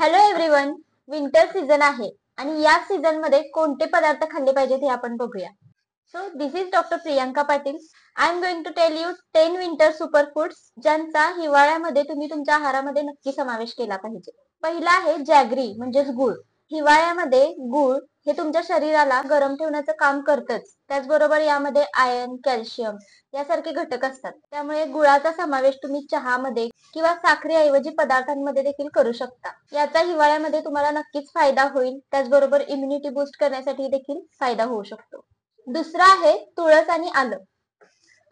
Hello everyone. Winter season आहे आणि या सीझन मध्ये कोणते पदार्थ खाल्ले पाहिजेत हे आपण बघूया. So this is doctor Priyanka Patil. I am going to tell you 10 winter super foods ज्यांचा हिवाळ्यामध्ये तुम्ही तुमच्या आहारामध्ये नक्की समावेश केला पाहिजे. पहिला आहे जॅगरी म्हणजेच गुळ. हिवाळ्यामध्ये गुळ हे तुमच्या शरीराला गरम ठेवण्याचं काम करतच. त्याचबरोबर यामध्ये आयर्न, कॅल्शियम यासारखे घटक असतात. त्यामुळे गुळाचा समावेश तुम्ही चहामध्ये किंवा साखरेऐवजी पदार्थांमध्ये देखील करू शकता. याचा हिवाळ्यामध्ये तुम्हाला नक्कीच फायदा होईल. त्याचबरोबर इम्युनिटी बूस्ट करण्यासाठी देखील फायदा होऊ शकतो. दुसरा आहे तुळस आणि आलं.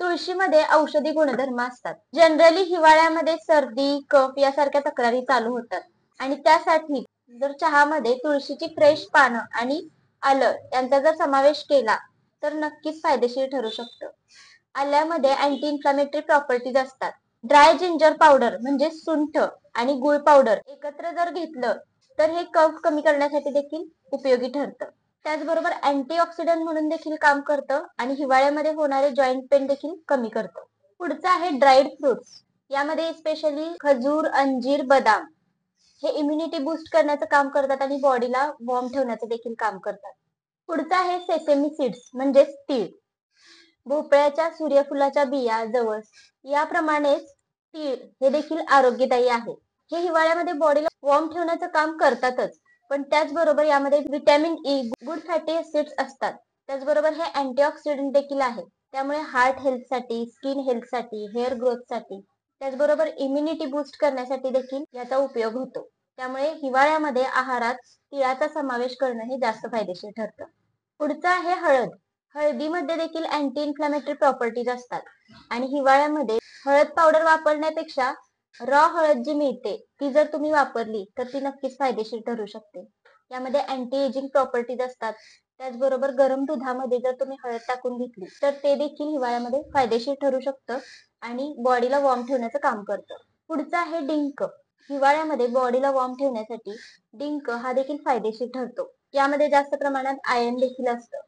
तुळशीमध्ये औषधी गुणधर्म असतात. जनरली हिवाळ्यामध्ये सर्दी, कफ यासारख्या तक्रारी चालू होतात आणि त्यासाठी जर चहामध्ये तुळशीची फ्रेश पानं आणि आलं यांचा जर समावेश केला तर नक्कीच फायदेशीर ठरू शकतं. आल्यामध्ये अँटी इन्फ्लामेटरी प्रॉपर्टीज असतात. ड्राय जिंजर पावडर म्हणजे सुंठ आणि गुळ पावडर एकत्र जर घेतलं तर हे कफ कमी करण्यासाठी देखील उपयोगी ठरतं. त्याचबरोबर अँटीऑक्सिडंट म्हणून देखील काम करतं आणि हिवाळ्यामध्ये होणारे जॉईंट पेन देखील कमी करतं. पुढचं आहे ड्राईड फ्रुट्स. यामध्ये स्पेशली खजूर, अंजीर, बदाम हे इम्युनिटी बूस्ट करण्याचं काम करतात आणि बॉडीला वॉर्म ठेवण्याचं देखील काम करतात. पुढचं आहे सेसेमी सीड्स म्हणजेच तीळ. भोपळ्याच्या, सूर्यफुलाच्या बिया, जवस याप्रमाणेच तीळ हे देखील आरोग्यदायी आहे. हे हिवाळ्यामध्ये बॉडीला वॉर्म ठेवण्याचं काम करतातच, पण त्याचबरोबर यामध्ये vitamin E, good fatty acids असतात. त्याचबरोबर हे अँटीऑक्सिडंट देखील आहे. त्यामुळे हार्ट हेल्थसाठी, स्किन हेल्थसाठी, हेअर ग्रोथसाठी त्याचबरोबर इम्युनिटी बूस्ट करण्यासाठी देखील याचा उपयोग होतो. त्यामुळे हिवाळ्यामध्ये आहारात तिळाचा समावेश करणं हे जास्त फायदेशीर ठरतं. पुढचं आहे हळद. हळदीमध्ये देखील अँटी इन्फ्लामेटरी प्रॉपर्टीज असतात आणि हिवाळ्यामध्ये हळद पावडर वापरण्यापेक्षा रॉ हळद जी मिळते ती जर तुम्ही वापरली तर ती नक्कीच फायदेशीर ठरू शकते. यामध्ये अँटी एजिंग प्रॉपर्टीज असतात. त्याचबरोबर गरम दुधामध्ये जर तुम्ही हळद टाकून घेतली तर ते देखील हिवाळ्यामध्ये फायदेशीर ठरू शकतं आणि बॉडीला वॉर्म ठेवण्याचं काम करतं. पुढचं आहे डिंक. हिवाळ्यामध्ये बॉडीला वॉर्म ठेवण्यासाठी डिंक हा देखील फायदेशीर ठरतो. यामध्ये जास्त प्रमाणात आयर्न देखील असतं.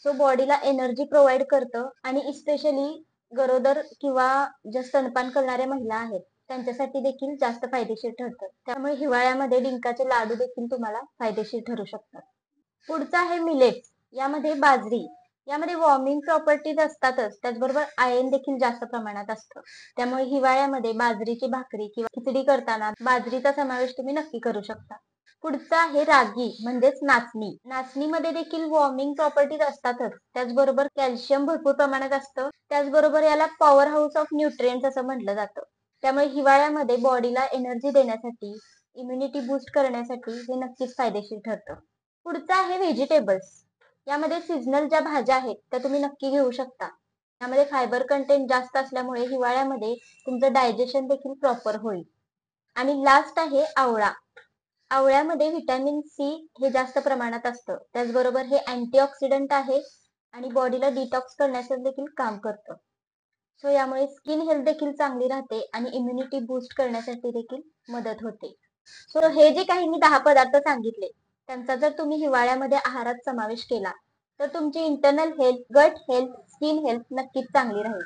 सो बॉडीला एनर्जी प्रोव्हाइड करतं आणि स्पेशली गरोदर किंवा ज्या स्तनपान करणाऱ्या महिला आहेत त्यांच्यासाठी देखील जास्त फायदेशीर ठरतं. त्यामुळे हिवाळ्यामध्ये डिंकाचे लाडू देखील तुम्हाला फायदेशीर ठरू शकतात. पुढचं आहे मिलेट्स. यामध्ये बाजरी. यामध्ये वॉर्मिंग प्रॉपर्टीज असतातच, त्याचबरोबर आयर्न देखील जास्त प्रमाणात असतं. त्यामुळे हिवाळ्यामध्ये बाजरीची भाकरी किंवा खिचडी करताना बाजरीचा समावेश तुम्ही नक्की करू शकता. पुढचं आहे रागी म्हणजेच नाचणी. नाचणीमध्ये देखील वॉर्मिंग प्रॉपर्टीज असतातच, त्याचबरोबर कॅल्शियम भरपूर प्रमाणात असतं. त्याचबरोबर याला पॉवर हाऊस ऑफ न्यूट्रिएंट्स असं म्हटलं जातं. त्यामुळे हिवाळ्यामध्ये बॉडीला एनर्जी देण्यासाठी, इम्युनिटी बूस्ट करण्यासाठी हे नक्कीच फायदेशीर ठरतं. पुढचं आहे व्हेजिटेबल्स. यामध्ये सीझनल ज्या भाज्या आहेत त्या तुम्ही नक्की घेऊ शकता. यामध्ये फायबर कंटेंट जास्त असल्यामुळे हिवाळ्यामध्ये तुमचं डायजेशन देखील प्रॉपर होईल. आणि लास्ट आहे आवळा. आवळ्यामध्ये व्हिटॅमिन सी हे जास्त प्रमाणात असतं. त्याचबरोबर हे अँटीऑक्सिडंट आहे आणि बॉडीला डिटॉक्स करण्याचं देखील काम करतं. सो यामुळे स्किन हेल्थ देखील चांगली राहते आणि इम्युनिटी बूस्ट करण्यासाठी देखील मदत होते. सो हे जे काही मी 10 पदार्थ सांगितले त्यांचा जर तुम्ही हिवाळ्यामध्ये आहारात समावेश केला तर तुमची internal health, gut health, skin health नक्कीच चांगली राहील.